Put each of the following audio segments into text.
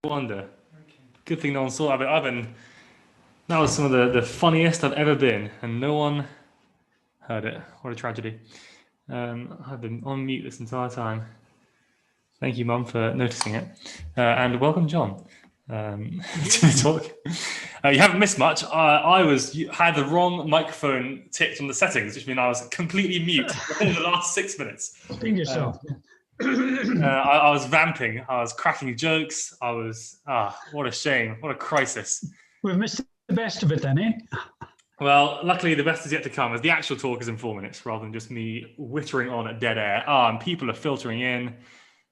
wonder. Good thing no one saw that. That was some of the funniest I've ever been, and no one heard it. What a tragedy. I've been on mute this entire time. Thank you, Mum, for noticing it. And welcome, John, to the talk. You haven't missed much. I had the wrong microphone ticked on the settings, which means I was completely mute in the last 6 minutes. Think yourself. I was vamping. I was cracking jokes. What a shame. What a crisis. We've missed the best of it then, eh? Well, luckily the best is yet to come, as the actual talk is in 4 minutes rather than just me whittering on at dead air. And people are filtering in.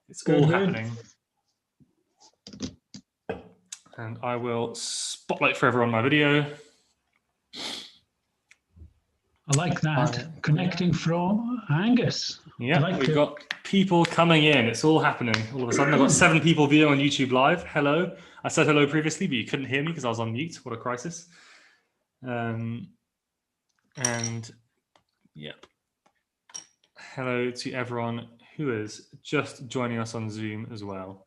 It's all happening. And I will spotlight for everyone my video. I like that. Connecting from Angus. Yeah, we've got people coming in. It's all happening all of a sudden. I've got 7 people viewing on YouTube Live. Hello. I said hello previously, but you couldn't hear me because I was on mute. What a crisis. And yep. Hello to everyone who is just joining us on Zoom as well.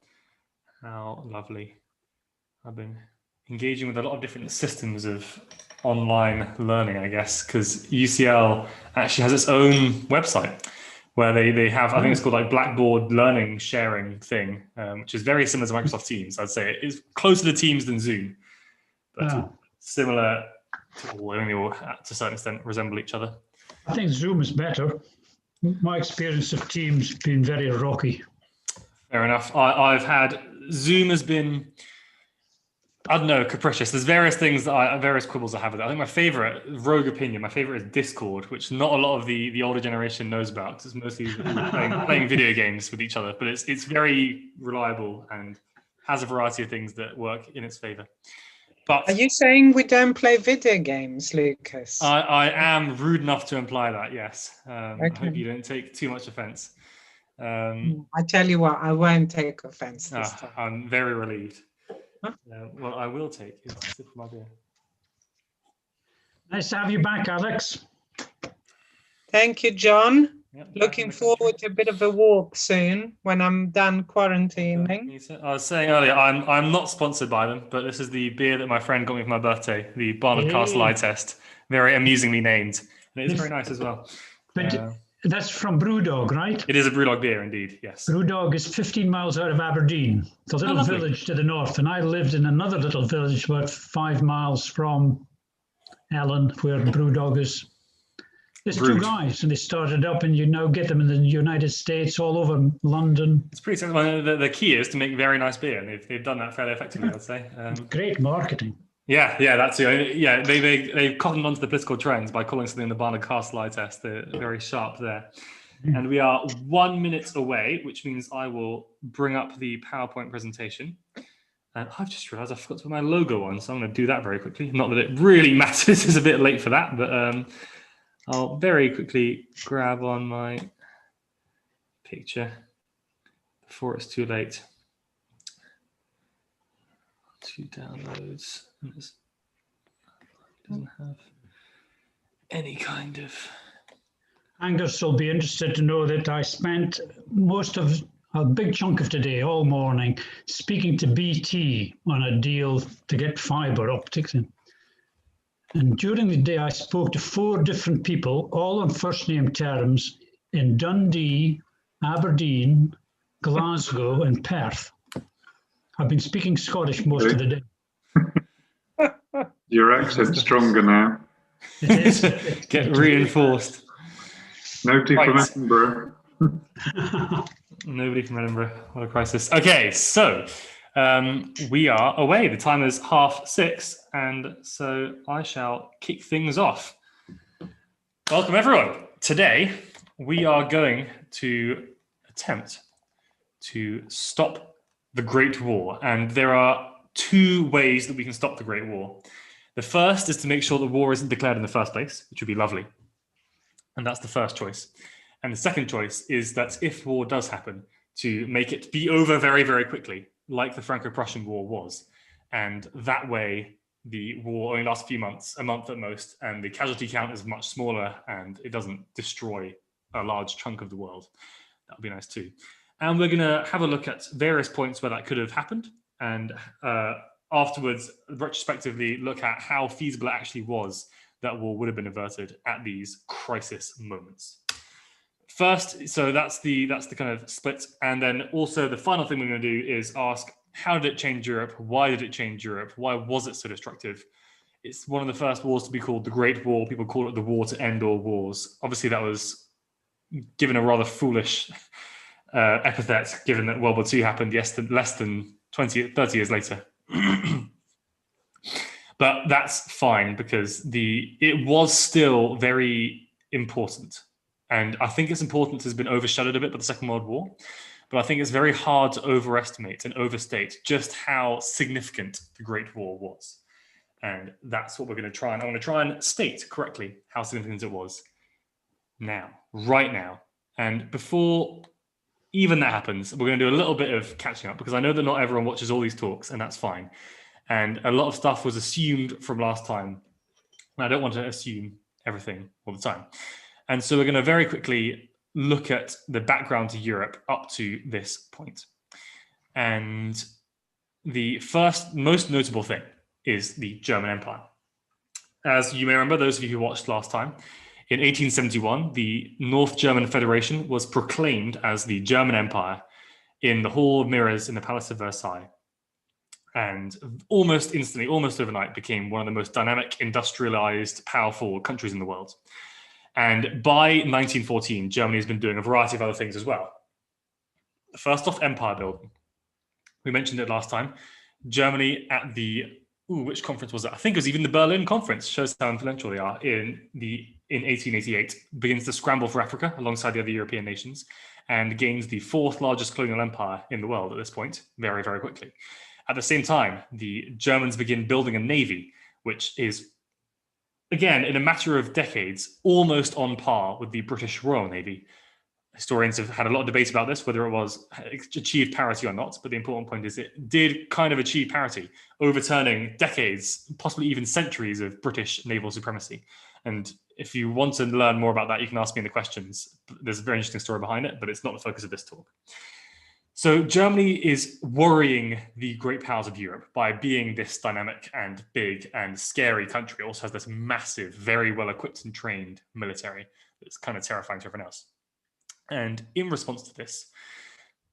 How lovely. I've been engaging with a lot of different systems of online learning, I guess, because UCL actually has its own website where they have, I think it's called like Blackboard learning sharing thing, which is very similar to Microsoft Teams. I'd say it is closer to Teams than Zoom, but similar to only all to a certain extent resemble each other. I think Zoom is better. My experience of Teams has been very rocky. Fair enough. I've had, Zoom has been, I don't know, capricious. There's various things various quibbles I have with it. I think my favorite, rogue opinion, my favorite is Discord, which not a lot of the older generation knows about, because it's mostly playing video games with each other, but it's very reliable and has a variety of things that work in its favor. But are you saying we don't play video games, Lucas? I am rude enough to imply that, yes. Okay. I hope you don't take too much offense. I tell you what, I won't take offense this time. I'm very relieved. Huh? Well, I will take it. Sip of my beer. Nice to have you back, Alex. Thank you, John. Yep, looking forward to a bit of a walk soon when I'm done quarantining. I was saying earlier, I'm not sponsored by them, but this is the beer that my friend got me for my birthday, the Barnard Castle Eye Test. Very amusingly named. And it is very nice as well. But that's from Brewdog, right? It is a Brewdog beer indeed, yes. Brewdog is 15 miles out of Aberdeen. It's a little village to the north, and I lived in another little village about 5 miles from Ellen, where Brewdog is. There's two guys, and they started up, and you now get them in the United States, all over London. It's pretty simple. The key is to make very nice beer, and they've done that fairly effectively, I'd say. Great marketing. Yeah, that's it. Yeah, they've cottoned onto the political trends by calling something the Barnard Castle Eye Test. They're very sharp there. And we are 1 minute away, which means I will bring up the PowerPoint presentation. And I've just realized I forgot to put my logo on, so I'm going to do that very quickly. Not that it really matters, it's a bit late for that, but I'll very quickly grab on my picture before it's too late. 2 downloads. It doesn't have any kind of... Angus will be interested to know that I spent most of a big chunk of today, all morning, speaking to BT on a deal to get fiber optics in. And during the day, I spoke to 4 different people, all on first name terms, in Dundee, Aberdeen, Glasgow, and Perth. I've been speaking Scottish most of the day. Your accent's stronger now. It is. Get reinforced. Nobody from Edinburgh. Nobody from Edinburgh. What a crisis. Okay, so we are away. The time is 6:30, and so I shall kick things off. Welcome, everyone. Today, we are going to attempt to stop the Great War, and there are 2 ways that we can stop the Great War. The first is to make sure the war isn't declared in the first place, which would be lovely. And that's the first choice. And the second choice is that if war does happen, to make it be over very, very quickly, like the Franco-Prussian War was. And that way, the war only lasts a few months, a month at most, and the casualty count is much smaller, and it doesn't destroy a large chunk of the world. That would be nice too. And we're going to have a look at various points where that could have happened, and afterwards retrospectively look at how feasible it actually was that war would have been averted at these crisis moments. First, so that's the kind of split, and then also the final thing we're going to do is ask, how did it change Europe? Why did it change Europe? Why was it so destructive? It's one of the first wars to be called the Great War. People call it the war to end all wars. Obviously, that was given a rather foolish epithet, given that World War II happened less than 30 years later. But that's fine, because it was still very important. And I think its importance has been overshadowed a bit by the Second World War. But I think it's very hard to overestimate and overstate just how significant the Great War was. And that's what we're going to try. And I want to try and state correctly how significant it was now, right now. And before even that happens, we're going to do a little bit of catching up, because I know that not everyone watches all these talks, and that's fine. And a lot of stuff was assumed from last time. And I don't want to assume everything all the time. And so we're going to very quickly look at the background to Europe up to this point. And the first most notable thing is the German Empire. As you may remember, those of you who watched last time, in 1871, the North German Federation was proclaimed as the German Empire in the Hall of Mirrors in the Palace of Versailles. And almost instantly, almost overnight, became one of the most dynamic, industrialized, powerful countries in the world. And by 1914, Germany has been doing a variety of other things as well. First off, empire building. We mentioned it last time. Germany at which conference was it? I think it was even the Berlin Conference. Shows how influential they are. In 1888, begins to scramble for Africa alongside the other European nations, and gains the fourth largest colonial empire in the world at this point, very, very quickly. At the same time, the Germans begin building a navy, which is, again, in a matter of decades, almost on par with the British Royal Navy. Historians have had a lot of debate about this, whether it achieved parity or not, but the important point is it did kind of achieve parity, overturning decades, possibly even centuries of British naval supremacy. And if you want to learn more about that, you can ask me in the questions. There's a very interesting story behind it, but it's not the focus of this talk. So Germany is worrying the great powers of Europe by being this dynamic and big and scary country. It also has this massive, very well-equipped and trained military that's kind of terrifying to everyone else. And in response to this,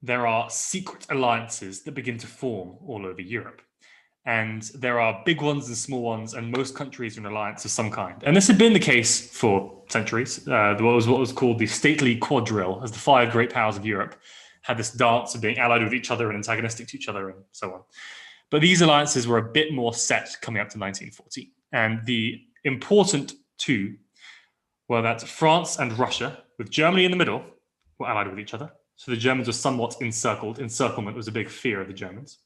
there are secret alliances that begin to form all over Europe. And there are big ones and small ones, and most countries are in alliance of some kind. And this had been the case for centuries. What was called the stately quadrille, as the five great powers of Europe had this dance of being allied with each other and antagonistic to each other and so on. But these alliances were a bit more set coming up to 1940. And the important two were that France and Russia, with Germany in the middle, were allied with each other. So the Germans were somewhat encircled. Encirclement was a big fear of the Germans.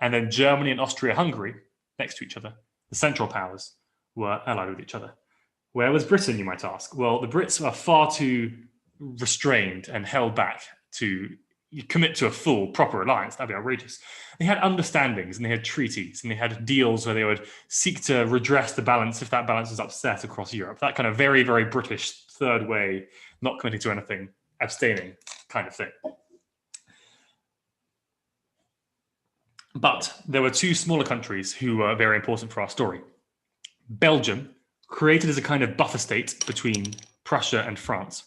And then Germany and Austria-Hungary, next to each other, the Central Powers, were allied with each other. Where was Britain, you might ask? Well, the Brits are far too restrained and held back to commit to a full, proper alliance. That'd be outrageous. They had understandings, and they had treaties, and they had deals where they would seek to redress the balance if that balance was upset across Europe. That kind of very, very British third way, not committing to anything, abstaining kind of thing. But there were two smaller countries who were very important for our story. Belgium, created as a kind of buffer state between Prussia and France,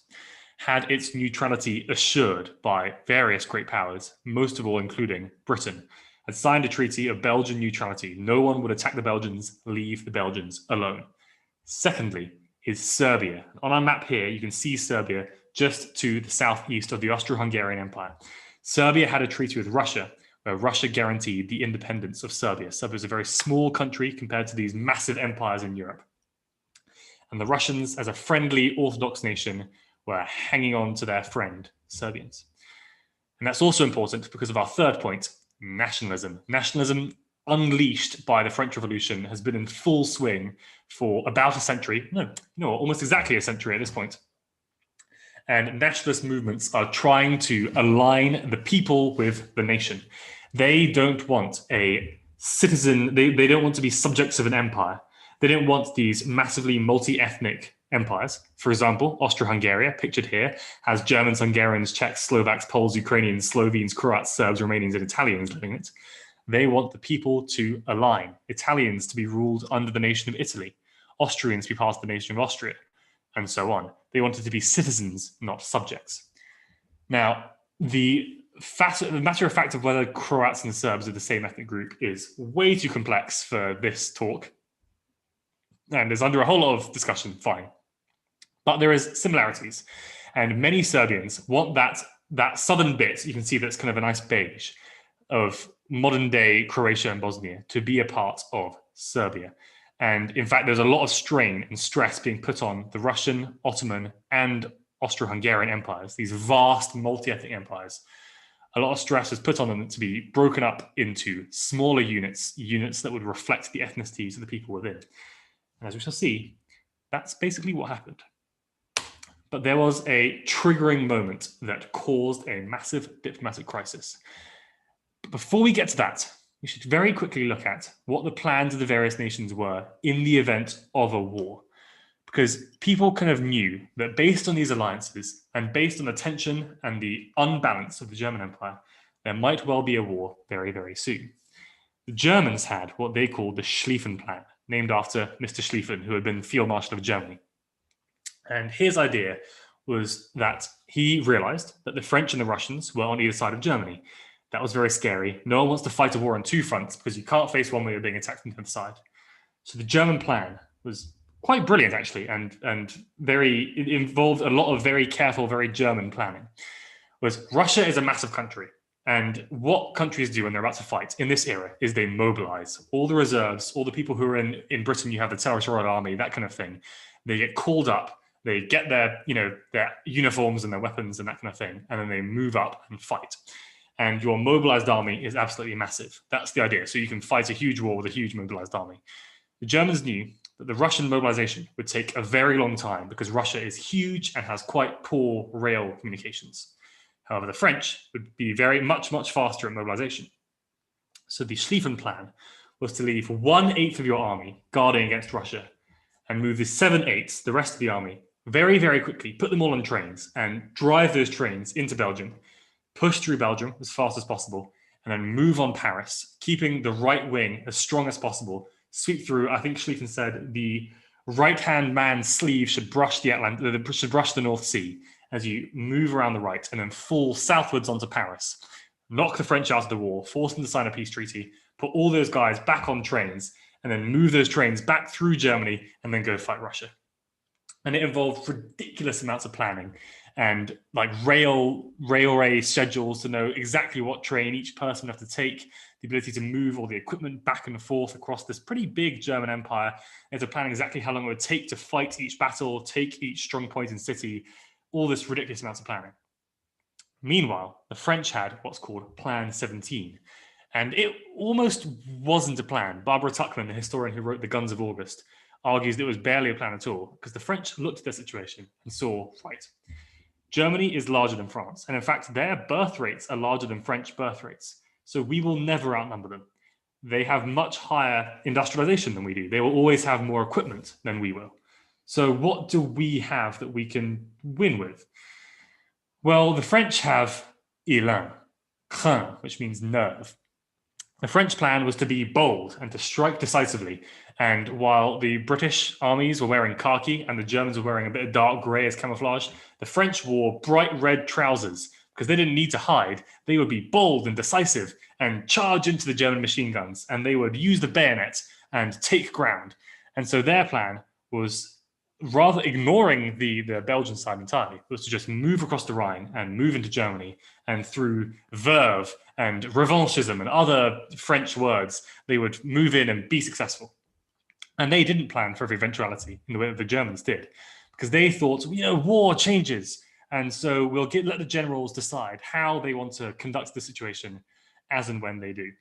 had its neutrality assured by various great powers, most of all including Britain, had signed a treaty of Belgian neutrality. No one would attack the Belgians, leave the Belgians alone. Secondly is Serbia. On our map here, you can see Serbia just to the southeast of the Austro-Hungarian Empire. Serbia had a treaty with Russia, where Russia guaranteed the independence of Serbia. Serbia is a very small country compared to these massive empires in Europe. And the Russians, as a friendly Orthodox nation, were hanging on to their friend, Serbians. And that's also important because of our third point, nationalism. Nationalism, unleashed by the French Revolution, has been in full swing for about a century, almost exactly a century at this point. And nationalist movements are trying to align the people with the nation. They don't want a citizen, they don't want to be subjects of an empire. They don't want these massively multi-ethnic empires. For example, Austro-Hungary, pictured here, has Germans, Hungarians, Czechs, Slovaks, Poles, Ukrainians, Slovenes, Croats, Serbs, Romanians, and Italians living in it. They want the people to align, Italians to be ruled under the nation of Italy, Austrians to be part of the nation of Austria, and so on. They wanted to be citizens, not subjects. Now, the matter of fact of whether Croats and Serbs are the same ethnic group is way too complex for this talk, and is under a whole lot of discussion, fine. But there is similarities, and many Serbians want that southern bit, you can see that's kind of a nice beige, of modern-day Croatia and Bosnia to be a part of Serbia. And in fact, there's a lot of strain and stress being put on the Russian, Ottoman, and Austro-Hungarian empires, these vast multi-ethnic empires. A lot of stress is put on them to be broken up into smaller units that would reflect the ethnicities of the people within. And as we shall see, that's basically what happened. But there was a triggering moment that caused a massive diplomatic crisis. But before we get to that, we should very quickly look at what the plans of the various nations were in the event of a war. Because people kind of knew that based on these alliances and based on the tension and the unbalance of the German Empire, there might well be a war very, very soon. The Germans had what they called the Schlieffen Plan, named after Mr. Schlieffen, who had been Field Marshal of Germany. And his idea was that he realized that the French and the Russians were on either side of Germany. That was very scary. No one wants to fight a war on two fronts because you can't face one where you're being attacked from the other side. So the German plan was quite brilliant, actually, and it involved a lot of very careful, very German planning. Was Russia is a massive country, and what countries do when they're about to fight in this era is they mobilize all the reserves, all the people who are in Britain. You have the Territorial Army, that kind of thing. They get called up. They get their uniforms and their weapons and that kind of thing, and then they move up and fight. And your mobilized army is absolutely massive. That's the idea. So you can fight a huge war with a huge mobilized army. The Germans knew that the Russian mobilization would take a very long time because Russia is huge and has quite poor rail communications. However, the French would be much faster at mobilization. So the Schlieffen Plan was to leave 1/8 of your army guarding against Russia and move the 7/8, the rest of the army, very, very quickly, put them all on trains and drive those trains into Belgium, push through Belgium as fast as possible, and then move on Paris, keeping the right wing as strong as possible, sweep through. I think Schlieffen said the right-hand man's sleeve should brush the North Sea as you move around the right and then fall southwards onto Paris, knock the French out of the war, force them to sign a peace treaty, put all those guys back on trains, and then move those trains back through Germany and then go fight Russia. And it involved ridiculous amounts of planning and like railway schedules to know exactly what train each person would have to take, the ability to move all the equipment back and forth across this pretty big German empire, and to plan exactly how long it would take to fight each battle, take each strong point and city, all this ridiculous amounts of planning. Meanwhile, the French had what's called Plan 17. And it almost wasn't a plan. Barbara Tuchman, the historian who wrote The Guns of August, argues that it was barely a plan at all because the French looked at their situation and saw, right, Germany is larger than France. And in fact, their birth rates are larger than French birth rates. So we will never outnumber them. They have much higher industrialization than we do. They will always have more equipment than we will. So what do we have that we can win with? Well, the French have élan, crin, which means nerve. The French plan was to be bold and to strike decisively. And while the British armies were wearing khaki and the Germans were wearing a bit of dark grey as camouflage, the French wore bright red trousers because they didn't need to hide. They would be bold and decisive and charge into the German machine guns, and they would use the bayonet and take ground. And so their plan was, rather ignoring the Belgian side entirely, was to just move across the Rhine and move into Germany, and through verve and revanchism and other French words, they would move in and be successful. And they didn't plan for every eventuality in the way that the Germans did, because they thought, war changes. And so we'll let the generals decide how they want to conduct the situation as and when they do.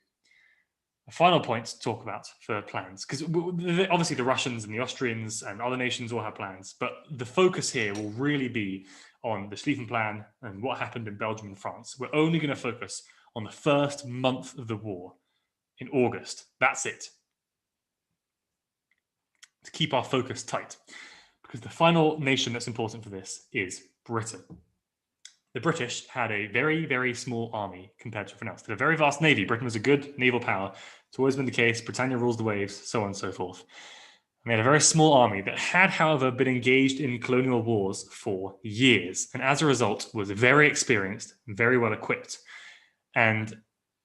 A final point to talk about for plans, because obviously the Russians and the Austrians and other nations all have plans, but the focus here will really be on the Schlieffen Plan and what happened in Belgium and France. We're only going to focus on the first month of the war in August. That's it. To keep our focus tight, because the final nation that's important for this is Britain. the British had a very, very small army compared to everyone else. They had a very vast navy. Britain was a good naval power. It's always been the case. Britannia rules the waves, so on and so forth. And they had a very small army that had, however, been engaged in colonial wars for years, and as a result was very experienced, very well equipped,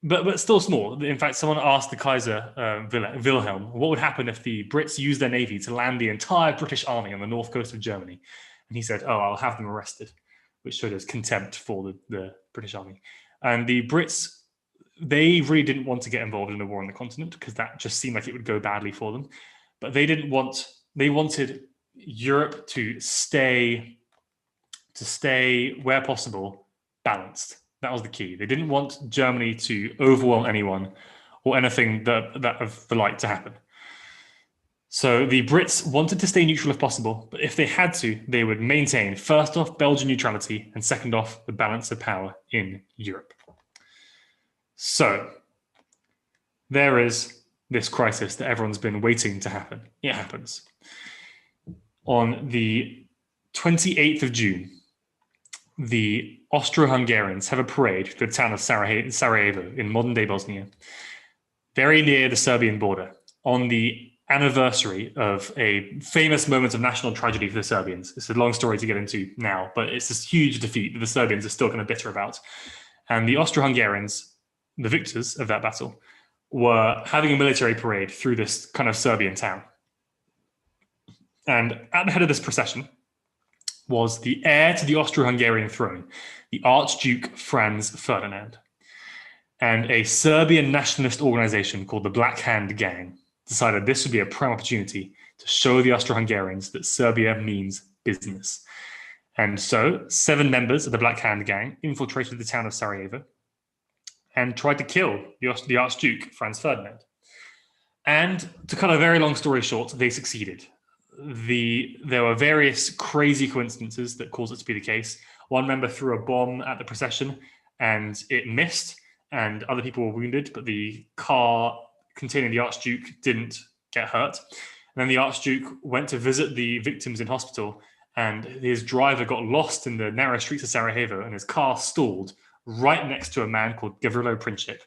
but still small. In fact, someone asked the Kaiser Wilhelm what would happen if the Brits used their navy to land the entire British army on the north coast of Germany, and he said, "Oh, I'll have them arrested," which showed his contempt for the British army. And the Brits, they really didn't want to get involved in a war on the continent because that just seemed like it would go badly for them. But they wanted Europe to stay where possible balanced. That was the key. They didn't want Germany to overwhelm anyone or anything that of the like to happen. So the Brits wanted to stay neutral if possible, but if they had to, they would maintain, first off, Belgian neutrality, and second off, the balance of power in Europe. So there is this crisis that everyone's been waiting to happen. It happens. On the 28th of June, the Austro-Hungarians have a parade through the town of Sarajevo in modern-day Bosnia, very near the Serbian border, on the anniversary of a famous moment of national tragedy for the Serbians. It's a long story to get into now, but it's this huge defeat that the Serbians are still kind of bitter about. And the Austro-Hungarians, the victors of that battle, were having a military parade through this kind of Serbian town. And at the head of this procession was the heir to the Austro-Hungarian throne, the Archduke Franz Ferdinand. And a Serbian nationalist organization called the Black Hand Gang decided this would be a prime opportunity to show the Austro-Hungarians that Serbia means business. And so 7 members of the Black Hand Gang infiltrated the town of Sarajevo and tried to kill the Archduke Franz Ferdinand. And to cut a very long story short, they succeeded. There were various crazy coincidences that caused it to be the case. One member threw a bomb at the procession and it missed, and other people were wounded, but the car containing the Archduke didn't get hurt. And then the Archduke went to visit the victims in hospital, and his driver got lost in the narrow streets of Sarajevo, and his car stalled right next to a man called Gavrilo Princip,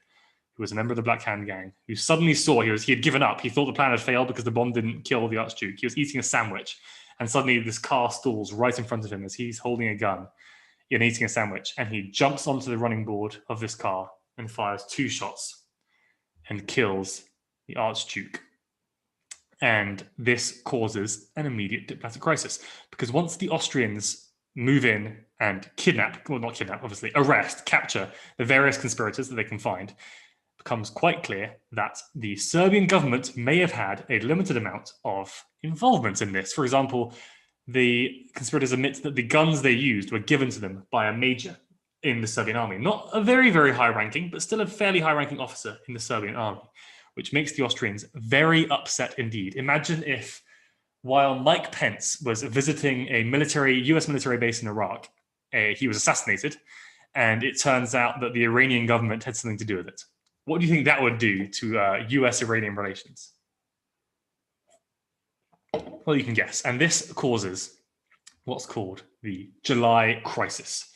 who was a member of the Black Hand Gang, who suddenly saw he had given up. He thought the plan had failed because the bomb didn't kill the Archduke. He was eating a sandwich, and suddenly this car stalls right in front of him as he's holding a gun and eating a sandwich, and he jumps onto the running board of this car and fires 2 shots and kills the Archduke. And this causes an immediate diplomatic crisis, because once the Austrians move in and arrest, capture the various conspirators that they can find, it becomes quite clear that the Serbian government may have had a limited amount of involvement in this. For example, the conspirators admit that the guns they used were given to them by a major in the Serbian army. Not a very, very high ranking, but still a fairly high ranking officer in the Serbian army, which makes the Austrians very upset indeed. Imagine if, while Mike Pence was visiting a US military base in Iraq, he was assassinated, and it turns out that the Iranian government had something to do with it. What do you think that would do to US-Iranian relations? Well, you can guess. And this causes what's called the July crisis,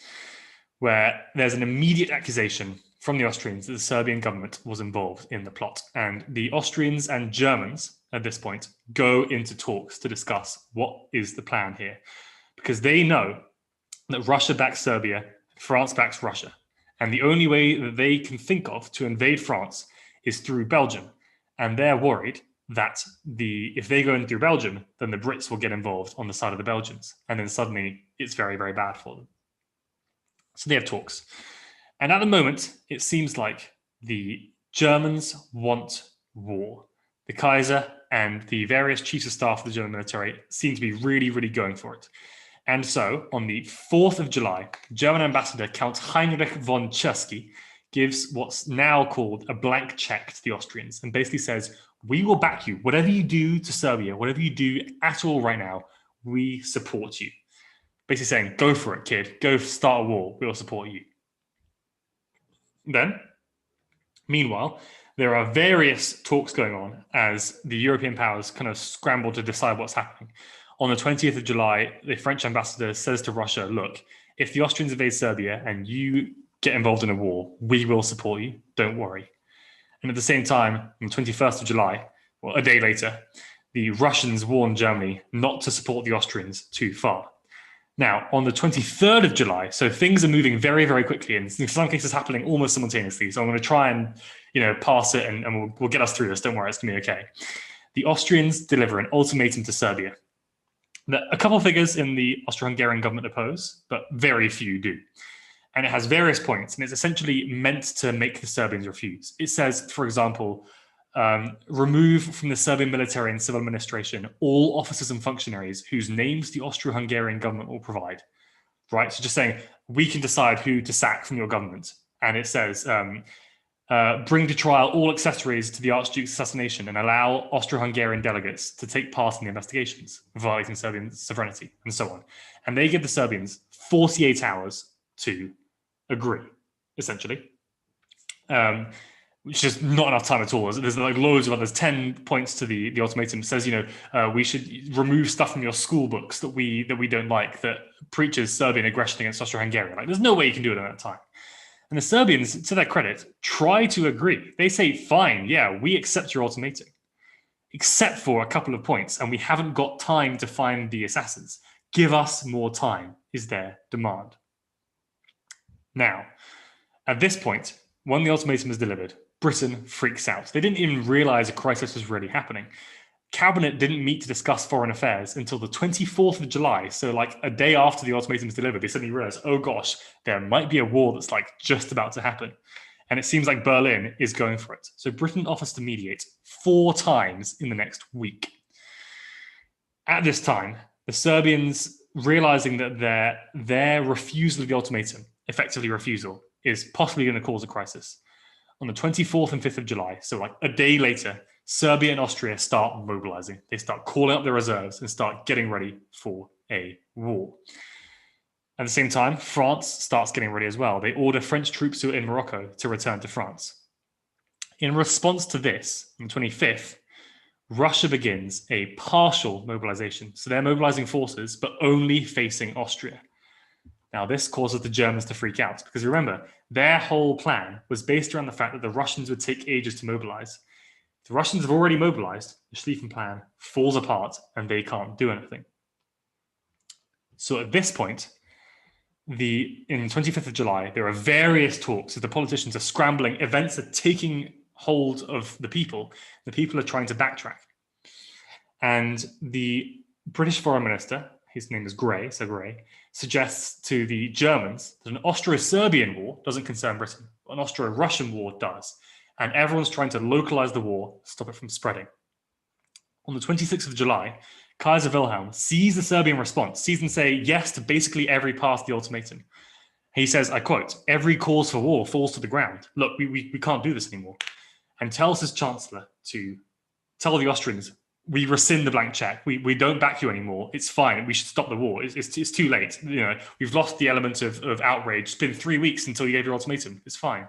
where there's an immediate accusation from the Austrians that the Serbian government was involved in the plot. And the Austrians and Germans at this point go into talks to discuss what is the plan here, because they know that Russia backs Serbia, France backs Russia. And the only way that they can think of to invade France is through Belgium. And they're worried that if they go in through Belgium, then the Brits will get involved on the side of the Belgians. And then suddenly it's very, very bad for them. So they have talks. And at the moment, it seems like the Germans want war. The Kaiser and the various chiefs of staff of the German military seem to be really, really going for it. And so on the 4th of July, German ambassador Count Heinrich von Czerski gives what's now called a blank check to the Austrians and basically says, we will back you. Whatever you do to Serbia, whatever you do at all right now, we support you. Basically saying, go for it, kid. Go start a war. We'll support you. Then, meanwhile, there are various talks going on as the European powers kind of scramble to decide what's happening. On the 20th of July, the French ambassador says to Russia, look, if the Austrians invade Serbia and you get involved in a war, we will support you. Don't worry. And at the same time, on the 21st of July, well, a day later, the Russians warned Germany not to support the Austrians too far. Now, on the 23rd of July, so things are moving very, very quickly, and in some cases happening almost simultaneously. So I'm going to try and, pass it, and we'll get us through this. Don't worry, it's going to be okay. The Austrians deliver an ultimatum to Serbia that a couple of figures in the Austro-Hungarian government oppose, but very few do. And it has various points, and it's essentially meant to make the Serbians refuse. It says, for example, remove from the Serbian military and civil administration all officers and functionaries whose names the Austro-Hungarian government will provide. Right? So just saying, we can decide who to sack from your government. And it says, bring to trial all accessories to the Archduke's assassination and allow Austro-Hungarian delegates to take part in the investigations, violating Serbian sovereignty, and so on. And they give the Serbians 48 hours to agree, essentially. Which is not enough time at all. There's like loads of others. 10 points to the ultimatum. It says, we should remove stuff from your school books that we don't like, that preaches Serbian aggression against Austro-Hungary. Like, there's no way you can do it in that time. And the Serbians, to their credit, try to agree. They say, fine, yeah, we accept your ultimatum, except for a couple of points, and we haven't got time to find the assassins. Give us more time, is their demand. Now, at this point, when the ultimatum is delivered, Britain freaks out. They didn't even realize a crisis was really happening. Cabinet didn't meet to discuss foreign affairs until the 24th of July. So like a day after the ultimatum was delivered, they suddenly realized, oh gosh, there might be a war that's like just about to happen. And it seems like Berlin is going for it. So Britain offers to mediate 4 times in the next week. At this time, the Serbians, realizing that their refusal of the ultimatum, effectively refusal, is possibly going to cause a crisis. On the 24th and 5th of July, so like a day later, Serbia and Austria start mobilizing. They start calling up their reserves and start getting ready for a war. At the same time, France starts getting ready as well. They order French troops who are in Morocco to return to France. In response to this, on the 25th, Russia begins a partial mobilization. So they're mobilizing forces, but only facing Austria. Now, this causes the Germans to freak out because remember, their whole plan was based around the fact that the Russians would take ages to mobilize. The Russians have already mobilized, the Schlieffen plan falls apart and they can't do anything. So at this point, in 25th of July, there are various talks as the politicians are scrambling, events are taking hold of the people. The people are trying to backtrack. And the British foreign minister, his name is Gray, suggests to the Germans that an Austro-Serbian war doesn't concern Britain, but an Austro-Russian war does. And everyone's trying to localize the war, stop it from spreading. On the 26th of July, Kaiser Wilhelm sees the Serbian response, sees them say yes to basically every part of the ultimatum. He says, I quote, every cause for war falls to the ground. Look, we can't do this anymore. And tells his chancellor to tell the Austrians, we rescind the blank check. We don't back you anymore. It's fine. We should stop the war. It's too late. We've lost the element of outrage. It's been 3 weeks until you gave your ultimatum. It's fine.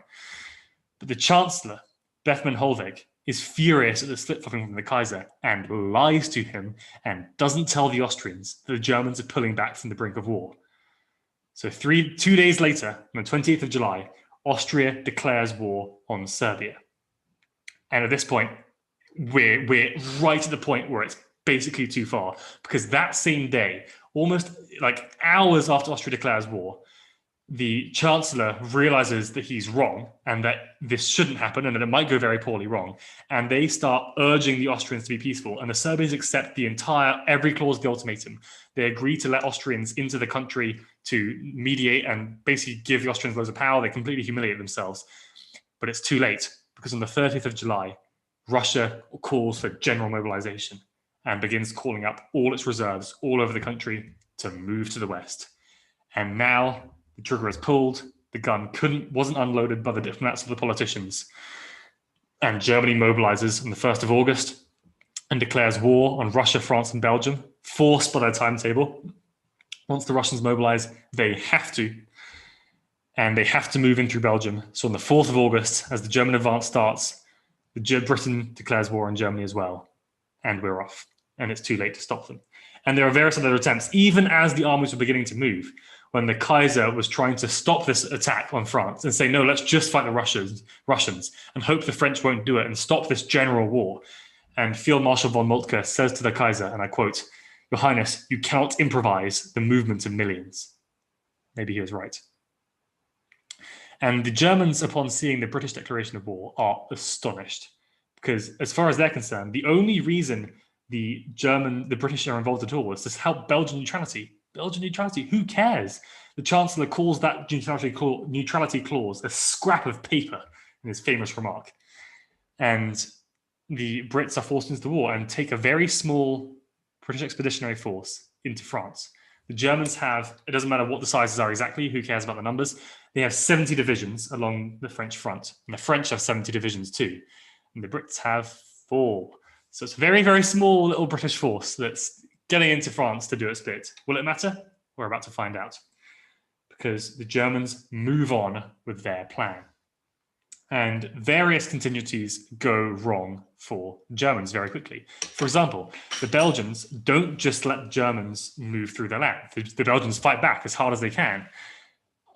But the chancellor, Bethmann Hollweg, is furious at the slip-flopping from the Kaiser and lies to him and doesn't tell the Austrians that the Germans are pulling back from the brink of war. So 2 days later, on the 28th of July, Austria declares war on Serbia. And at this point, we're right at the point where it's basically too far, because that same day, almost like hours after Austria declares war, the chancellor realizes that he's wrong and that this shouldn't happen and that it might go very poorly wrong. And they start urging the Austrians to be peaceful. And the Serbians accept every clause of the ultimatum. They agree to let Austrians into the country to mediate and basically give the Austrians loads of power. They completely humiliate themselves. But it's too late, because on the 30th of July, Russia calls for general mobilization and begins calling up all its reserves all over the country to move to the west. And now the trigger is pulled, the gun wasn't unloaded by the diplomats or the politicians, and Germany mobilizes on the 1st of August and declares war on Russia, France, and Belgium, forced by their timetable. Once the Russians mobilize, they have to, and they have to move in through Belgium. So on the 4th of August, as the German advance starts, Britain declares war on Germany as well, and we're off, and it's too late to stop them. And there are various other attempts, even as the armies were beginning to move. when the Kaiser was trying to stop this attack on France and say, no, let's just fight the Russians and hope the French won't do it and stop this general war. And Field Marshal von Moltke says to the Kaiser, and I quote, "Your Highness, you cannot improvise the movement of millions." Maybe he was right. And the Germans, upon seeing the British declaration of war, are astonished. Because as far as they're concerned, the only reason the British are involved at all is to help Belgian neutrality. Belgian neutrality, who cares? The Chancellor calls that neutrality clause a scrap of paper in his famous remark. And the Brits are forced into the war and take a very small British expeditionary force into France. The Germans have, it doesn't matter what the sizes are exactly, who cares about the numbers? They have 70 divisions along the French front, and the French have 70 divisions too, and the Brits have 4. So it's a very, very small little British force that's getting into France to do its bit. Will it matter? We're about to find out, because the Germans move on with their plan. And various contingencies go wrong for Germans very quickly. For example, the Belgians don't just let the Germans move through their land. The Belgians fight back as hard as they can.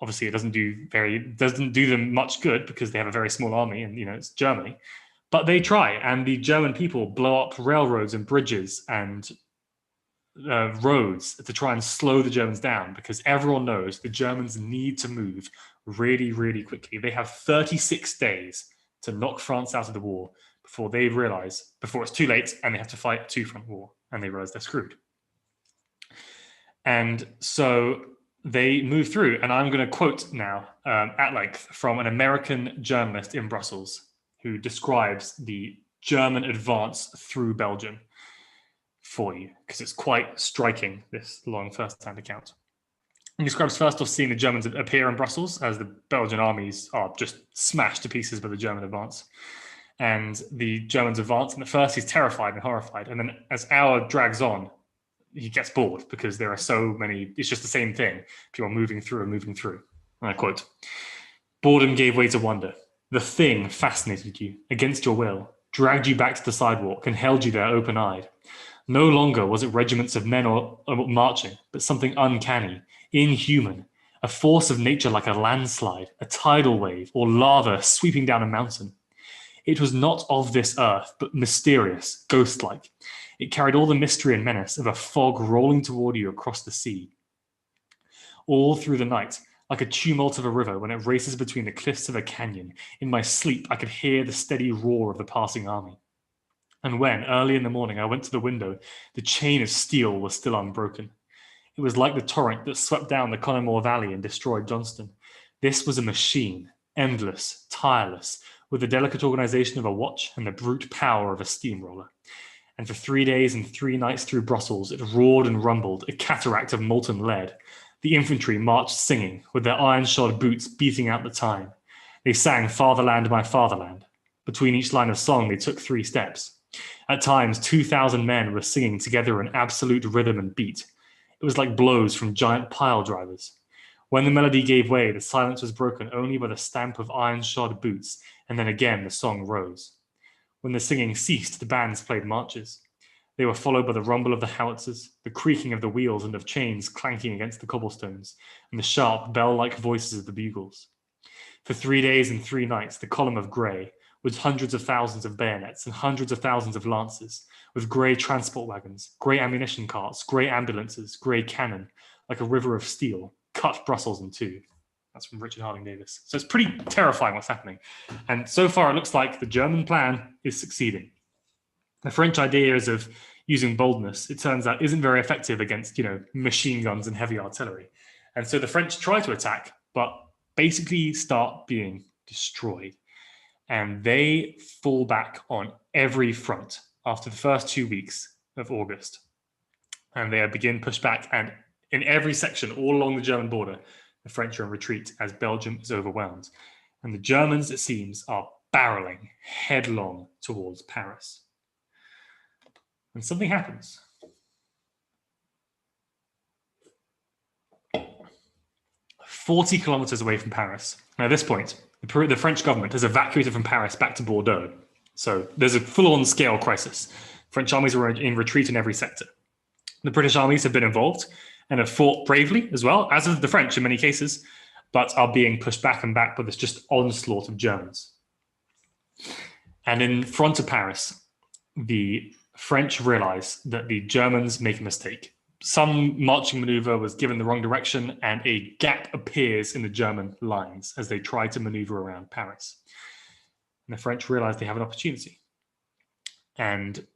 Obviously, it doesn't do them much good because they have a very small army, and it's Germany. But they try, and the German people blow up railroads and bridges and roads to try and slow the Germans down, because everyone knows the Germans need to move really, really quickly. They have 36 days to knock France out of the war before it's too late and they have to fight a two-front war, and they realize they're screwed. And so they move through, and I'm going to quote now at length from an American journalist in Brussels who describes the German advance through Belgium for you, because it's quite striking, this long first-hand account. He describes first off seeing the Germans appear in Brussels as the Belgian armies are just smashed to pieces by the German advance. And the Germans advance, and at first he's terrified and horrified. And then as hour drags on, he gets bored because there are so many, it's just the same thing. People are moving through and moving through. And I quote, "Boredom gave way to wonder. The thing fascinated you against your will, dragged you back to the sidewalk and held you there open-eyed. No longer was it regiments of men or marching, but something uncanny, inhuman, a force of nature like a landslide, a tidal wave, or lava sweeping down a mountain. It was not of this earth, but mysterious, ghost-like. It carried all the mystery and menace of a fog rolling toward you across the sea. All through the night, like a tumult of a river when it races between the cliffs of a canyon, in my sleep I could hear the steady roar of the passing army. And when, early in the morning, I went to the window, the chain of steel was still unbroken. It was like the torrent that swept down the Connemore Valley and destroyed Johnston. This was a machine, endless, tireless, with the delicate organization of a watch and the brute power of a steamroller. And for 3 days and 3 nights through Brussels, it roared and rumbled, a cataract of molten lead. The infantry marched singing, with their iron-shod boots beating out the time. They sang 'Fatherland, my fatherland.' Between each line of song, they took 3 steps. At times, 2,000 men were singing together in absolute rhythm and beat. It was like blows from giant pile drivers. When the melody gave way, the silence was broken only by the stamp of iron-shod boots, and then again the song rose. When the singing ceased, the bands played marches. They were followed by the rumble of the howitzers, the creaking of the wheels and of chains clanking against the cobblestones, and the sharp, bell-like voices of the bugles. For 3 days and 3 nights, the column of grey, with hundreds of thousands of bayonets and hundreds of thousands of lances, with grey transport wagons, grey ammunition carts, grey ambulances, grey cannon, like a river of steel, cut Brussels in two. That's from Richard Harding Davis. So it's pretty terrifying what's happening. And so far, it looks like the German plan is succeeding. The French ideas of using boldness, it turns out, isn't very effective against, machine guns and heavy artillery. And so the French try to attack, but basically start being destroyed. And they fall back on every front after the first 2 weeks of August. And they begin pushback, and in every section all along the German border, the French are in retreat as Belgium is overwhelmed. And the Germans, it seems, are barreling headlong towards Paris. And something happens. 40 kilometers away from Paris. Now, at this point, the French government has evacuated from Paris back to Bordeaux. So there's a full-on scale crisis. French armies are in retreat in every sector. The British armies have been involved, and have fought bravely as well, as have the French in many cases, but are being pushed back and back by this just onslaught of Germans. And in front of Paris, the French realize that the Germans make a mistake. Some marching maneuver was given the wrong direction, and a gap appears in the German lines as they try to maneuver around Paris. And the French realize they have an opportunity. And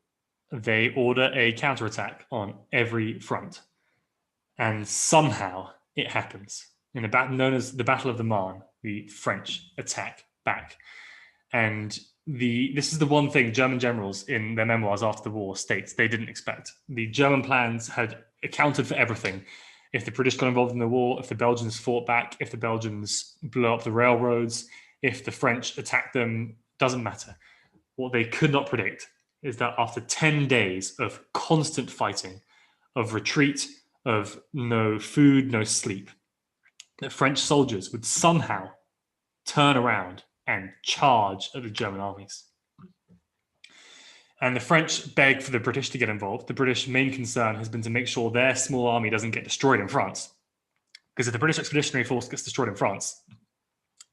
they order a counterattack on every front. And somehow it happens. In a battle known as the Battle of the Marne, the French attack back. And this is the one thing German generals in their memoirs after the war states they didn't expect. The German plans had accounted for everything. If the British got involved in the war, if the Belgians fought back, if the Belgians blew up the railroads, if the French attacked them, doesn't matter. What they could not predict is that after 10 days of constant fighting, of retreat, of no food, no sleep, that French soldiers would somehow turn around and charge at the German armies. And the French beg for the British to get involved. The British main concern has been to make sure their small army doesn't get destroyed in France. Because if the British Expeditionary Force gets destroyed in France,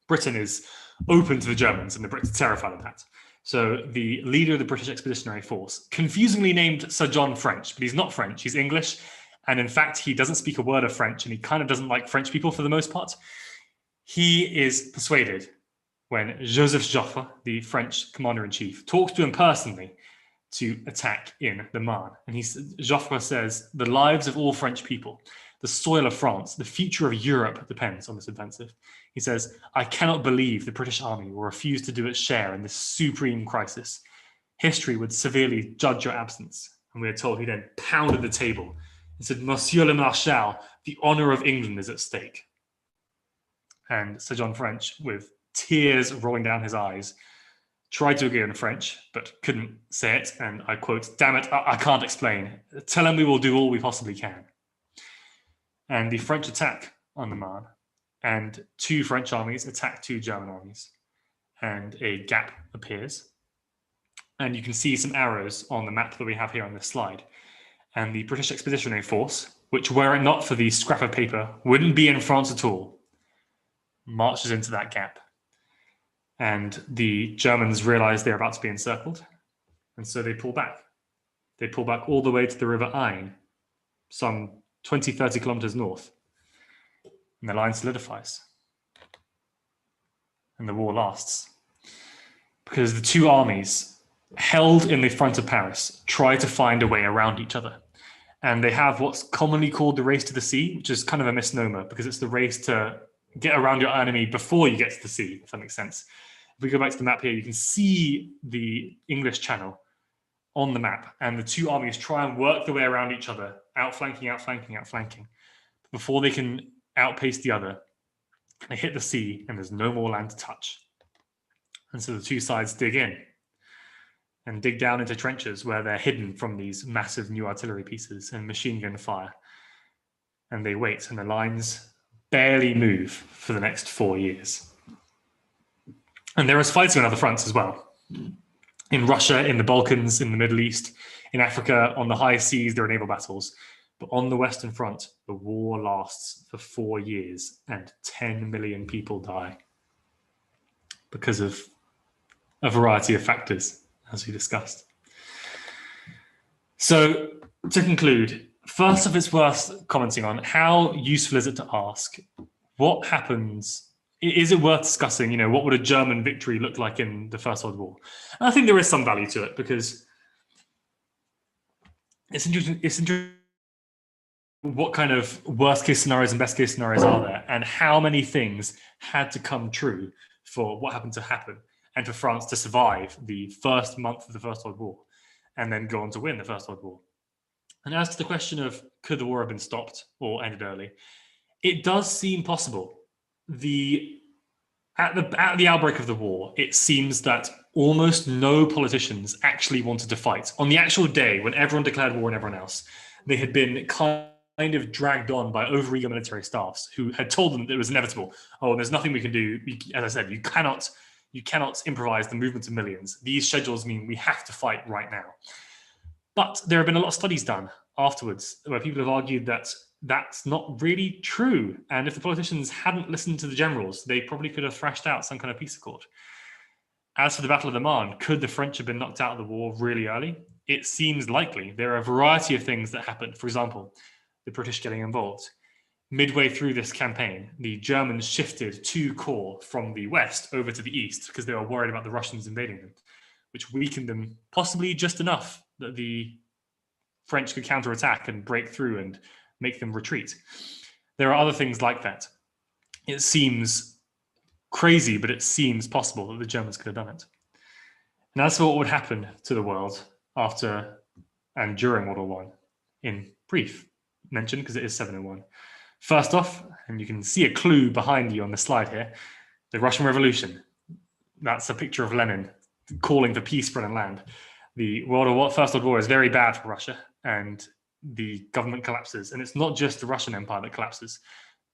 Britain is open to the Germans, and the Brits are terrified of that. So the leader of the British Expeditionary Force, confusingly named Sir John French, but he's not French, he's English. And in fact, he doesn't speak a word of French, and he kind of doesn't like French people for the most part. He is persuaded when Joseph Joffre, the French commander-in-chief, talks to him personally to attack in the Marne. And Joffre says, the lives of all French people, the soil of France, the future of Europe depends on this offensive. He says, I cannot believe the British army will refuse to do its share in this supreme crisis. History would severely judge your absence. And we are told he then pounded the table and said, Monsieur le Marshal, the honor of England is at stake. And Sir John French, with tears rolling down his eyes, tried to agree in French, but couldn't say it. And I quote, damn it, I can't explain. Tell him we will do all we possibly can. And the French attack on the Marne, and 2 French armies attack 2 German armies. And a gap appears. And you can see some arrows on the map that we have here on this slide. And the British Expeditionary Force, which were it not for the scrap of paper, wouldn't be in France at all, marches into that gap. And the Germans realize they're about to be encircled. And so they pull back. They pull back all the way to the River Ain, some 20, 30 kilometers north. And the line solidifies. And the war lasts. Because the 2 armies held in the front of Paris try to find a way around each other. And they have what's commonly called the race to the sea, which is kind of a misnomer because it's the race to get around your enemy before you get to the sea, if that makes sense. If we go back to the map here, you can see the English Channel on the map, and the 2 armies try and work their way around each other, outflanking, outflanking, outflanking. Before they can outpace the other, they hit the sea, and there's no more land to touch. And so the 2 sides dig in and dig down into trenches where they're hidden from these massive new artillery pieces and machine gun fire. And they wait, and the lines barely move for the next 4 years. And there is fighting on other fronts as well. In Russia, in the Balkans, in the Middle East, in Africa, on the high seas, there are naval battles. But on the Western Front, the war lasts for 4 years and 10 million people die because of a variety of factors, as we discussed. So to conclude, first off, it's worth commenting on how useful is it to ask what happens. Is it worth discussing, what would a German victory look like in the First World War? And I think there is some value to it because it's interesting what kind of worst case scenarios and best case scenarios are there, and how many things had to come true for what happened to happen and for France to survive the first month of the First World War and then go on to win the First World War. And as to the question of could the war have been stopped or ended early, it does seem possible. At the outbreak of the war, it seems that almost no politicians actually wanted to fight. On the actual day when everyone declared war and everyone else, they had been kind of dragged on by overeager military staffs who had told them that it was inevitable. Oh, there's nothing we can do. As I said, you cannot improvise the movement of millions. These schedules mean we have to fight right now. But there have been a lot of studies done afterwards where people have argued that that's not really true. And if the politicians hadn't listened to the generals, they probably could have thrashed out some kind of peace accord. As for the Battle of the Marne, could the French have been knocked out of the war really early? It seems likely. There are a variety of things that happened. For example, the British getting involved. Midway through this campaign, the Germans shifted 2 corps from the west over to the east because they were worried about the Russians invading them, which weakened them possibly just enough that the French could counterattack and break through and make them retreat. There are other things like that. It seems crazy, but it seems possible that the Germans could have done it. And as for what would happen to the world after and during World War I, in brief, mentioned because it is 701. First off, and you can see a clue behind you on the slide here, the Russian Revolution. That's a picture of Lenin calling for peace, bread and land. The First World War is very bad for Russia, and the government collapses. And it's not just the Russian Empire that collapses.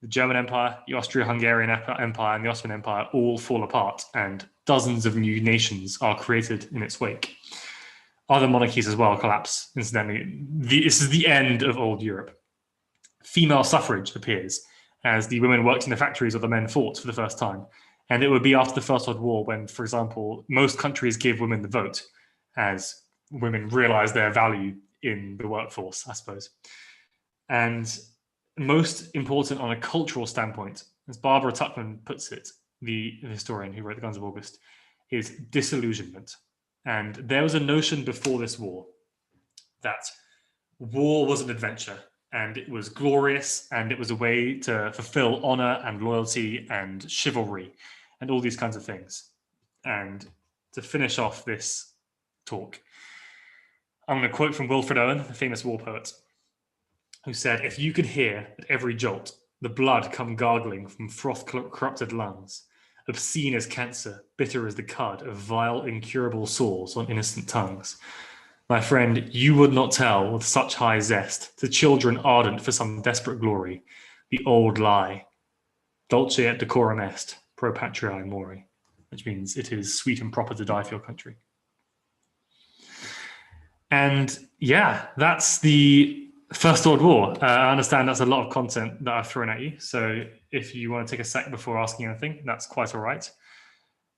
The German Empire, the Austro-Hungarian Empire, and the Ottoman Empire all fall apart, and dozens of new nations are created in its wake. Other monarchies as well collapse, incidentally. This is the end of old Europe. Female suffrage appears as the women worked in the factories or the men fought for the first time. And it would be after the First World War when, for example, most countries give women the vote as women realize their value in the workforce, I suppose. And most important on a cultural standpoint, as Barbara Tuchman puts it, the historian who wrote The Guns of August, is disillusionment. And there was a notion before this war that war was an adventure, and it was glorious, and it was a way to fulfill honor and loyalty and chivalry and all these kinds of things. And to finish off this talk, I'm going to quote from Wilfred Owen, the famous war poet, who said, "If you could hear at every jolt the blood come gargling from froth-corrupted lungs, obscene as cancer, bitter as the cud of vile, incurable sores on innocent tongues, my friend, you would not tell with such high zest to children ardent for some desperate glory the old lie, dulce et decorum est, pro patriae mori," which means it is sweet and proper to die for your country. And yeah, that's the First World War. I understand that's a lot of content that I've thrown at you. So if you want to take a sec before asking anything, that's quite all right.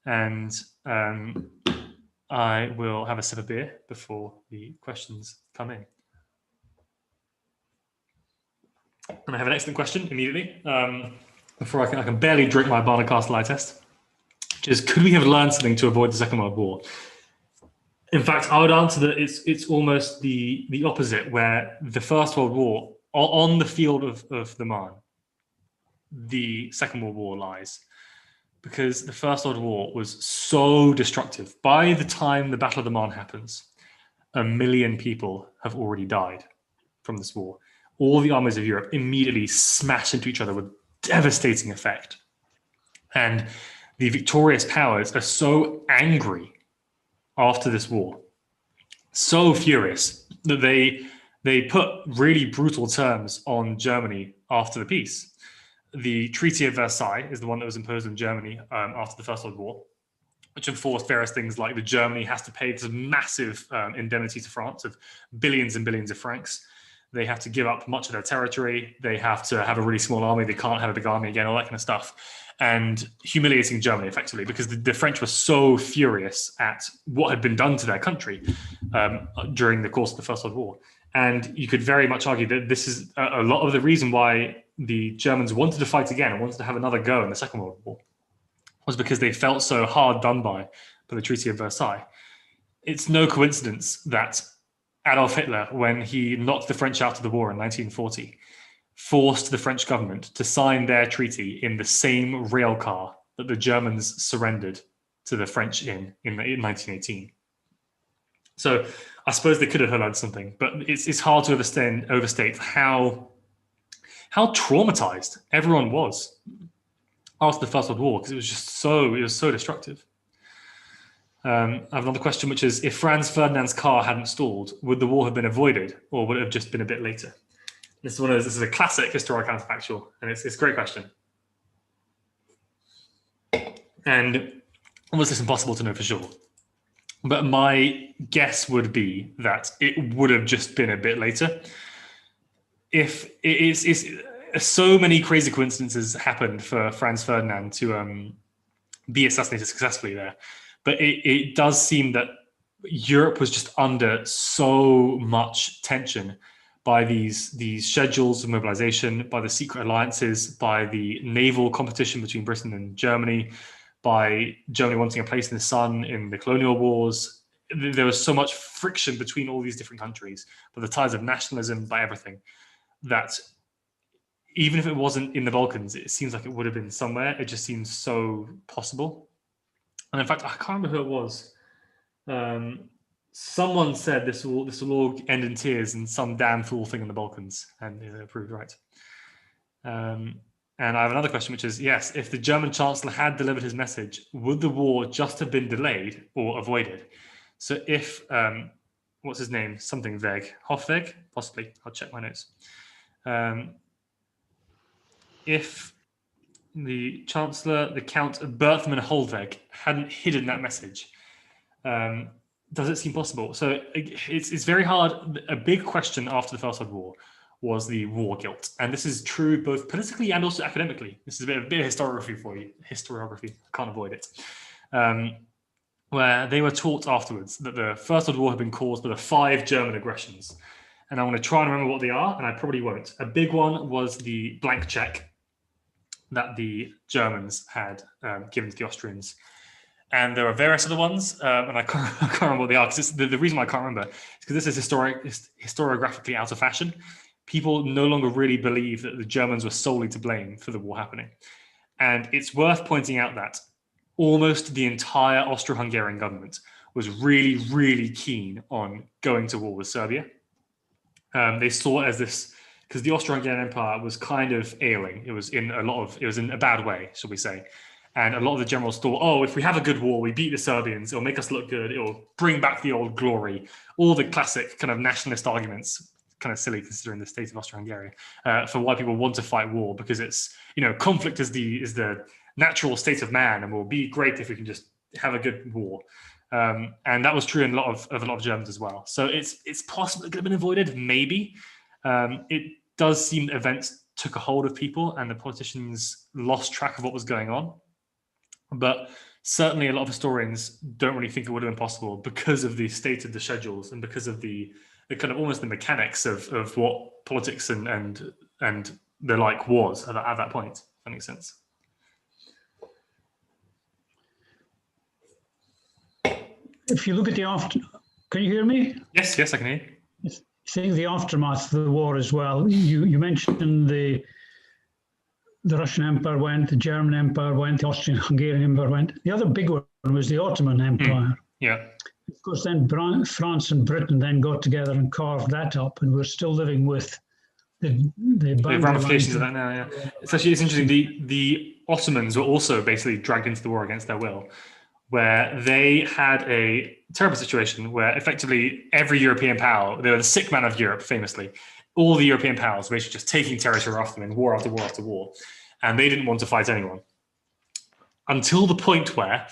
And I will have a sip of beer before the questions come in. And I have an excellent question immediately. Before I can barely drink my Barnard Castle eye test, which is, could we have learned something to avoid the Second World War? In fact, I would answer that it's almost the opposite, where the First World War, on the field of the Marne, the Second World War lies. Because the First World War was so destructive. By the time the Battle of the Marne happens, 1 million people have already died from this war. All the armies of Europe immediately smash into each other with devastating effect. And the victorious powers are so angry after this war, so furious, that they put really brutal terms on Germany after the peace. The Treaty of Versailles is the one that was imposed on Germany after the First World War, which enforced various things like Germany has to pay this massive indemnity to France of billions and billions of francs. They have to give up much of their territory. They have to have a really small army. They can't have a big army again, all that kind of stuff. And humiliating Germany effectively, because the French were so furious at what had been done to their country during the course of the First World War. And you could very much argue that this is a lot of the reason why the Germans wanted to fight again and wanted to have another go in the Second World War, was because they felt so hard done by the Treaty of Versailles. It's no coincidence that Adolf Hitler, when he knocked the French out of the war in 1940, forced the French government to sign their treaty in the same rail car that the Germans surrendered to the French in 1918. So I suppose they could have learned something, but it's hard to overstate how traumatized everyone was after the First World War, because it was so destructive. I have another question, which is, if Franz Ferdinand's car hadn't stalled, would the war have been avoided, or would it have just been a bit later? This is a classic historical counterfactual, and it's a great question. And almost it's impossible to know for sure. But my guess would be that it would have just been a bit later. if it is so many crazy coincidences happened for Franz Ferdinand to be assassinated successfully there, but it does seem that Europe was just under so much tension by these schedules of mobilization, by the secret alliances, by the naval competition between Britain and Germany, by Germany wanting a place in the sun in the colonial wars. There was so much friction between all these different countries, by the ties of nationalism, by everything, that even if it wasn't in the Balkans, it seems like it would have been somewhere. It just seems so possible. And in fact, I can't remember who it was. Someone said this will all end in tears and some damn fool thing in the Balkans, and they proved right. And I have another question, which is, yes, if the German Chancellor had delivered his message, would the war just have been delayed or avoided? So if, what's his name? Something Weg, Hofweg, possibly. I'll check my notes. If the Chancellor, the Count Berthmann Hollweg, hadn't hidden that message, does it seem possible? So it's very hard. A big question after the First World War was the war guilt. And this is true both politically and also academically. This is a bit of historiography for you. Historiography, can't avoid it. Where they were taught afterwards that the First World War had been caused by the 5 German aggressions. And I want to try and remember what they are, and I probably won't. A big one was the blank check that the Germans had given to the Austrians. And there are various other ones, and I can't remember what they are, because the reason why I can't remember is because this is historiographically out of fashion. People no longer really believe that the Germans were solely to blame for the war happening. And it's worth pointing out that almost the entire Austro-Hungarian government was really, really keen on going to war with Serbia. They saw it as this, because the Austro-Hungarian Empire was kind of ailing. It was in a bad way, shall we say. And a lot of the generals thought, oh, if we have a good war, we beat the Serbians, it'll make us look good, it'll bring back the old glory. All the classic kind of nationalist arguments, kind of silly considering the state of Austro-Hungary, for why people want to fight war, because it's, conflict is the natural state of man, and will be great if we can just have a good war. And that was true in a lot of Germans as well. So it's possible it could have been avoided, maybe. It does seem events took a hold of people and the politicians lost track of what was going on. But certainly a lot of historians don't really think it would have been possible because of the state of the schedules and because of the kind of almost the mechanics of what politics and the like was at that point, if that makes sense. If you look at the can you hear me? Yes, I can hear you. Seeing the aftermath of the war as well, you mentioned the Russian Empire went, the German Empire went, the Austrian-Hungarian Empire went. The other big one was the Ottoman Empire. Yeah. Of course, then France and Britain then got together and carved that up, and we're still living with the ramifications of that now. Yeah, it's interesting. The Ottomans were also basically dragged into the war against their will, where they had a terrible situation where effectively every European power, they were the sick man of Europe, famously. All the European powers were basically just taking territory off them in war after war after war, and they didn't want to fight anyone. Until the point where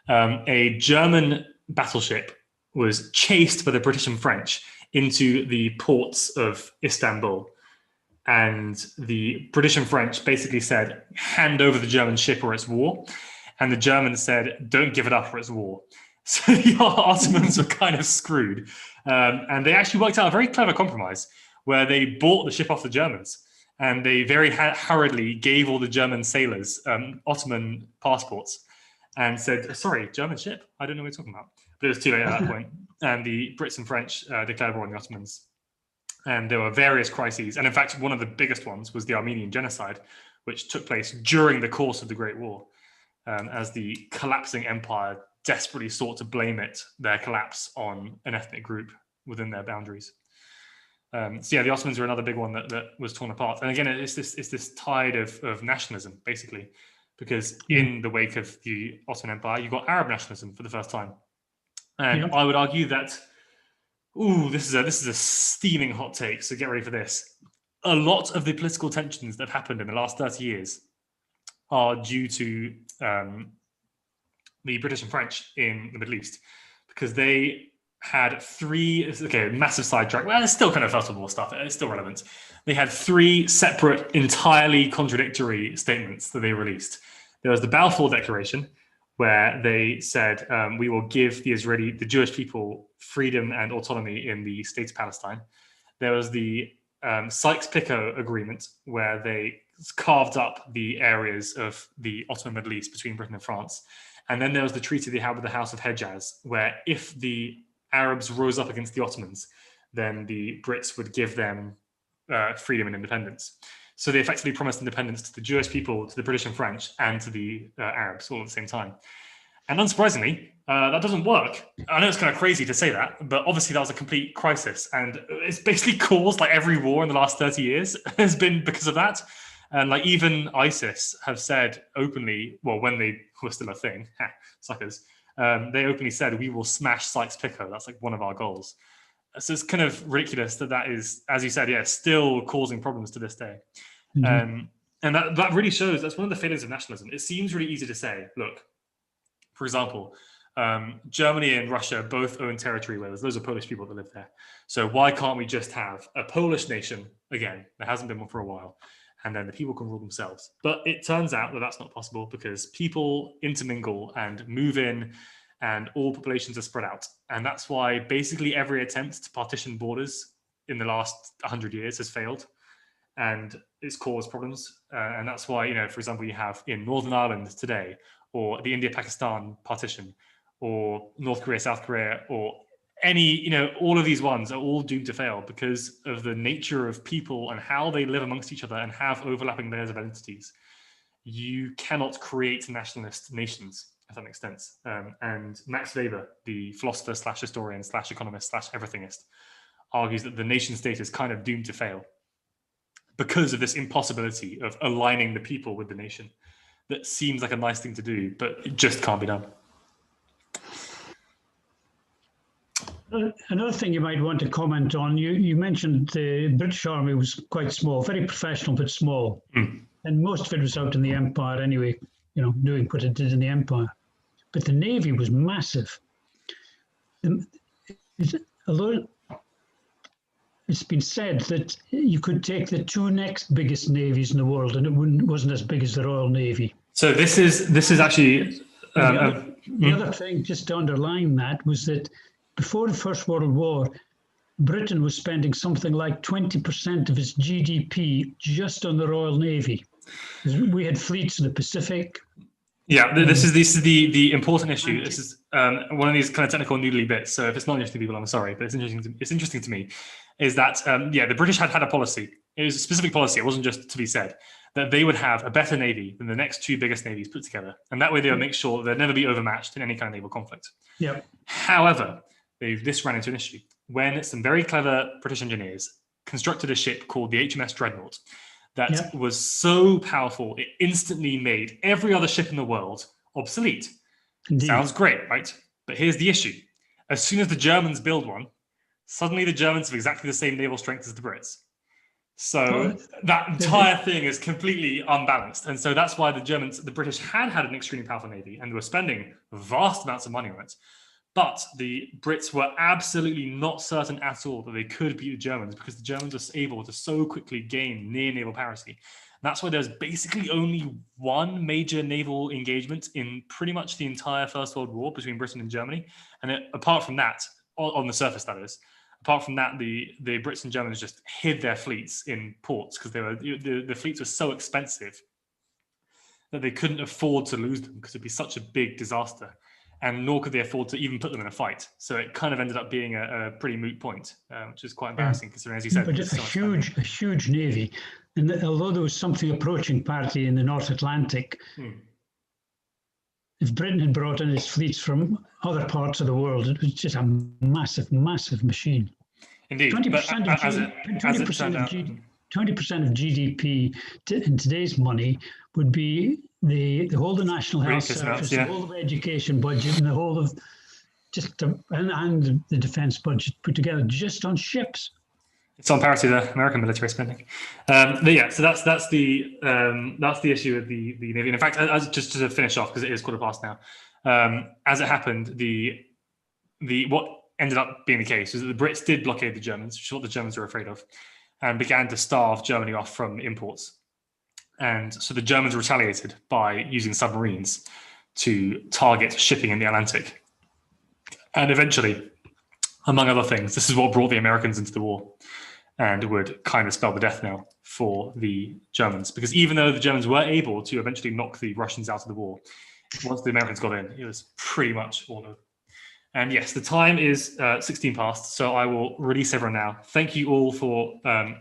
a German battleship was chased by the British and French into the ports of Istanbul. And the British and French basically said, hand over the German ship or it's war. And the Germans said, don't give it up or it's war. So the Ottomans were kind of screwed. And they actually worked out a very clever compromise where they bought the ship off the Germans. And they very hurriedly gave all the German sailors Ottoman passports and said, sorry, German ship? I don't know what you're talking about. But it was too late at that point. And the Brits and French declared war on the Ottomans. And there were various crises. And in fact, one of the biggest ones was the Armenian genocide, which took place during the course of the Great War, as the collapsing empire desperately sought to blame their collapse on an ethnic group within their boundaries. So yeah, the Ottomans were another big one that was torn apart. And again, it's this tide of nationalism, basically, because in the wake of the Ottoman Empire, you got Arab nationalism for the first time. And I would argue that, this is a steaming hot take, so get ready for this. A lot of the political tensions that have happened in the last 30 years are due to the British and French in the Middle East, because they had three, okay, massive sidetrack. Well, it's still kind of First World War stuff. It's still relevant. They had three separate, entirely contradictory statements that they released. There was the Balfour Declaration, where they said, we will give the Jewish people freedom and autonomy in the state of Palestine. There was the Sykes-Picot Agreement, where they carved up the areas of the Ottoman Middle East between Britain and France. And then there was the treaty they had with the House of Hejaz, where if the Arabs rose up against the Ottomans, then the Brits would give them freedom and independence. So they effectively promised independence to the Jewish people, to the British and French, and to the Arabs all at the same time. And unsurprisingly, that doesn't work. I know it's kind of crazy to say that, but obviously that was a complete crisis. And it's basically caused like every war in the last 30 years has been because of that. And like even ISIS have said openly, well, when they were still a thing, suckers, they openly said, we will smash Sykes-Picot. That's like one of our goals. So it's kind of ridiculous that is, as you said, still causing problems to this day. Mm-hmm. And that really shows, that's one of the failures of nationalism. It seems really easy to say, look, for example, Germany and Russia both own territory where there's loads of Polish people that live there. So why can't we just have a Polish nation again? There hasn't been one for a while. And then the people can rule themselves. But it turns out that that's not possible because people intermingle and move in and all populations are spread out. And that's why basically every attempt to partition borders in the last 100 years has failed. And it's caused problems. And that's why, for example, you have in Northern Ireland today, or the India-Pakistan partition, or North Korea, South Korea, or any, all of these ones are all doomed to fail because of the nature of people and how they live amongst each other and have overlapping layers of identities. You cannot create nationalist nations, if that makes sense. And Max Weber, the philosopher / historian / economist / everythingist, argues that the nation state is kind of doomed to fail because of this impossibility of aligning the people with the nation. That seems like a nice thing to do, but it just can't be done. Another thing you might want to comment on, you mentioned the British Army was quite small, very professional, but small. Mm. And most of it was out in the Empire anyway, doing what it did in the Empire. But the Navy was massive. Although it's been said that you could take the two next biggest navies in the world and it wasn't as big as the Royal Navy. So this is actually... the other thing, just to underline that, was that before the First World War, Britain was spending something like 20% of its GDP just on the Royal Navy. We had fleets in the Pacific. Yeah, this is the important issue. This is one of these kind of technical noodly bits. So if it's not interesting to people, I'm sorry, but it's interesting to me. Is that the British had a policy. It was a specific policy. It wasn't just to be said that they would have a better navy than the next two biggest navies put together, and that way they would make sure that they'd never be overmatched in any kind of naval conflict. Yeah. However, this ran into an issue when some very clever British engineers constructed a ship called the HMS Dreadnought that was so powerful it instantly made every other ship in the world obsolete. Indeed. Sounds great, right? But here's the issue: as soon as the Germans build one, suddenly the Germans have exactly the same naval strength as the Brits. So that entire thing is completely unbalanced. And so that's why the British had an extremely powerful navy and were spending vast amounts of money on it. But the Brits were absolutely not certain at all that they could beat the Germans because the Germans were able to so quickly gain near naval parity. And that's why there's basically only one major naval engagement in pretty much the entire First World War between Britain and Germany. And apart from that, on the surface that is, apart from that, the Brits and Germans just hid their fleets in ports because the fleets were so expensive that they couldn't afford to lose them because it'd be such a big disaster. And nor could they afford to even put them in a fight. So it kind of ended up being a pretty moot point, which is quite embarrassing considering, as you said, but a huge navy. And although there was something approaching parity in the North Atlantic, if Britain had brought in its fleets from other parts of the world, it was just a massive, massive machine. Indeed. 20% of GDP in today's money would be the whole of the National Health Service, the whole of the education budget, and the whole of and the defense budget put together just on ships. It's on parity with the American military spending. So that's the issue with the Navy. And in fact, just to finish off, because it is 15:15 now, as it happened, what ended up being the case was that the Brits did blockade the Germans, which is what the Germans were afraid of, and began to starve Germany off from imports. And so the Germans retaliated by using submarines to target shipping in the Atlantic. And eventually, among other things, this is what brought the Americans into the war and would kind of spell the death knell for the Germans. Because even though the Germans were able to eventually knock the Russians out of the war, once the Americans got in, it was pretty much all over. And yes, the time is 16 past, so I will release everyone now. Thank you all for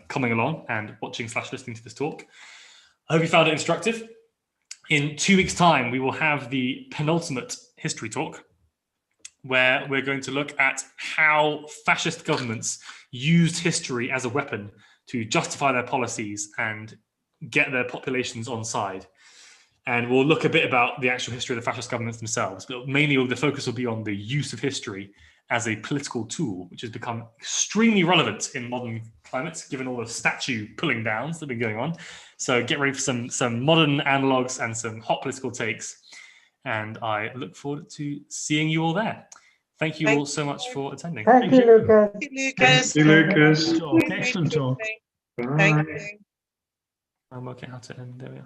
coming along and watching / listening to this talk. I hope you found it instructive. In 2 weeks' time, we will have the penultimate history talk, where we're going to look at how fascist governments used history as a weapon to justify their policies and get their populations on side. And we'll look a bit about the actual history of the fascist governments themselves, but mainly the focus will be on the use of history as a political tool, which has become extremely relevant in modern climates, given all the statue pulling downs that have been going on. So get ready for some modern analogues and some hot political takes. And I look forward to seeing you all there. Thank you all so much for attending. Thank you, Lucas. Thank you, Lucas. Thank you, Lucas. Excellent talk. Thank you. Bye. Thank you. I'm working out to end. There we are.